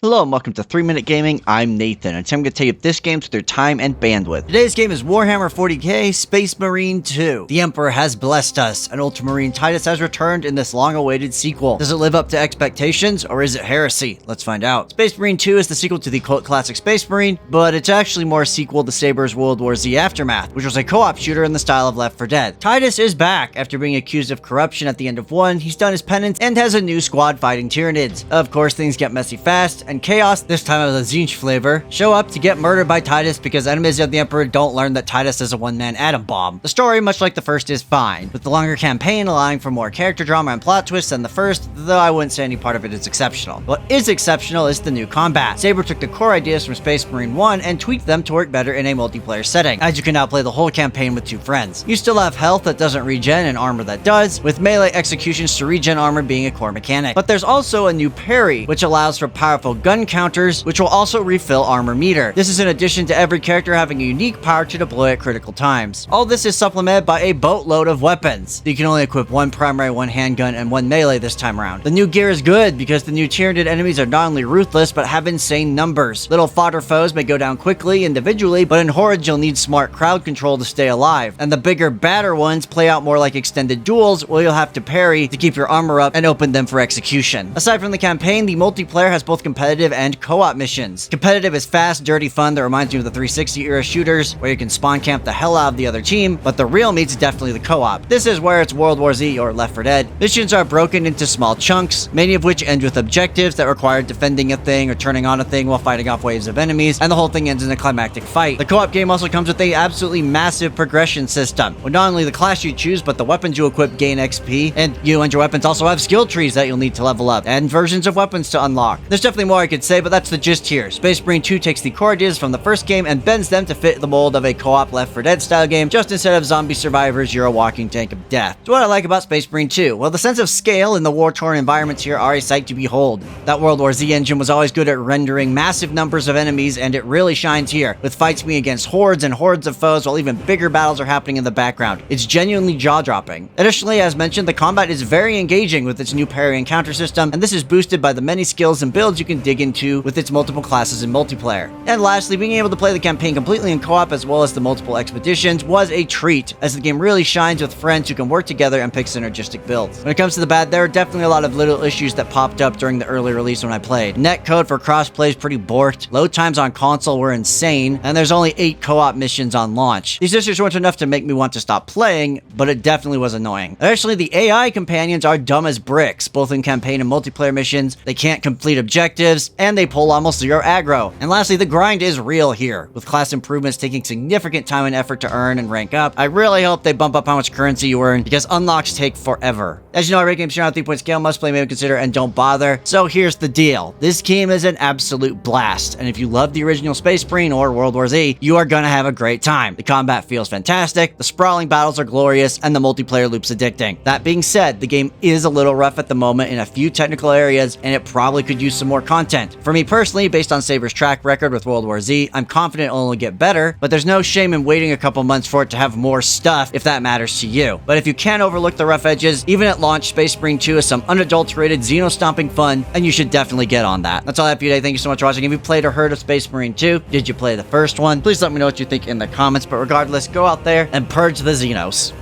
Hello and welcome to 3 Minute Gaming. I'm Nathan, and today I'm going to tell you if this game's with their time and bandwidth. Today's game is Warhammer 40k Space Marine 2. The Emperor has blessed us, and Ultramarine Titus has returned in this long-awaited sequel. Does it live up to expectations, or is it heresy? Let's find out. Space Marine 2 is the sequel to the cult classic Space Marine, but it's actually more a sequel to Saber's World War Z Aftermath, which was a co-op shooter in the style of Left 4 Dead. Titus is back. After being accused of corruption at the end of 1, he's done his penance and has a new squad fighting Tyranids. Of course, things get messy fast, and Chaos, this time of the Zinch flavor, show up to get murdered by Titus because enemies of the Emperor don't learn that Titus is a one-man atom bomb. The story, much like the first, is fine, with the longer campaign allowing for more character drama and plot twists than the first, though I wouldn't say any part of it is exceptional. What is exceptional is the new combat. Saber took the core ideas from Space Marine 1 and tweaked them to work better in a multiplayer setting, as you can now play the whole campaign with 2 friends. You still have health that doesn't regen and armor that does, with melee executions to regen armor being a core mechanic. But there's also a new parry, which allows for powerful gun counters, which will also refill armor meter. This is in addition to every character having a unique power to deploy at critical times. All this is supplemented by a boatload of weapons. You can only equip 1 primary, 1 handgun, and 1 melee this time around. The new gear is good because the new Tyranid enemies are not only ruthless, but have insane numbers. Little fodder foes may go down quickly individually, but in hordes you'll need smart crowd control to stay alive. And the bigger, badder ones play out more like extended duels, where you'll have to parry to keep your armor up and open them for execution. Aside from the campaign, the multiplayer has both competitive and co-op missions. Competitive is fast, dirty fun that reminds me of the 360 era shooters, where you can spawn camp the hell out of the other team, but the real meat's definitely the co-op. This is where it's World War Z or Left 4 Dead. Missions are broken into small chunks, many of which end with objectives that require defending a thing or turning on a thing while fighting off waves of enemies, and the whole thing ends in a climactic fight. The co-op game also comes with a absolutely massive progression system, with not only the class you choose, but the weapons you equip gain XP, and you and your weapons also have skill trees that you'll need to level up, and versions of weapons to unlock. There's definitely more I could say, but that's the gist here. Space Marine 2 takes the core ideas from the first game and bends them to fit the mold of a co-op Left 4 Dead style game, just instead of zombie survivors, you're a walking tank of death. So what I like about Space Marine 2? Well, the sense of scale in the war-torn environments here are a sight to behold. That World War Z engine was always good at rendering massive numbers of enemies, and it really shines here, with fights being against hordes and hordes of foes while even bigger battles are happening in the background. It's genuinely jaw-dropping. Additionally, as mentioned, the combat is very engaging with its new parry and counter system, and this is boosted by the many skills and builds you can dig into with its multiple classes in multiplayer. And lastly, being able to play the campaign completely in co-op as well as the multiple expeditions was a treat, as the game really shines with friends who can work together and pick synergistic builds. When it comes to the bad, there are definitely a lot of little issues that popped up during the early release when I played. Netcode for crossplay is pretty borked, load times on console were insane, and there's only 8 co-op missions on launch. These issues weren't enough to make me want to stop playing, but it definitely was annoying. Additionally, the AI companions are dumb as bricks, both in campaign and multiplayer missions. They can't complete objectives, and they pull almost 0 aggro. And lastly, the grind is real here, with class improvements taking significant time and effort to earn and rank up. I really hope they bump up how much currency you earn, because unlocks take forever. As you know, I rate games here on a 3-point scale, must play, maybe consider, and don't bother. So here's the deal. This game is an absolute blast, and if you love the original Space Marine or World War Z, you are gonna have a great time. The combat feels fantastic, the sprawling battles are glorious, and the multiplayer loop's addicting. That being said, the game is a little rough at the moment in a few technical areas, and it probably could use some more content. For me personally, based on Saber's track record with World War Z, I'm confident it'll only get better, but there's no shame in waiting a couple months for it to have more stuff if that matters to you. But if you can't overlook the rough edges, even at launch, Space Marine 2 is some unadulterated xeno-stomping fun, and you should definitely get on that. That's all I have for you today. Thank you so much for watching. If you played or heard of Space Marine 2, did you play the first one? Please let me know what you think in the comments, but regardless, go out there and purge the Xenos.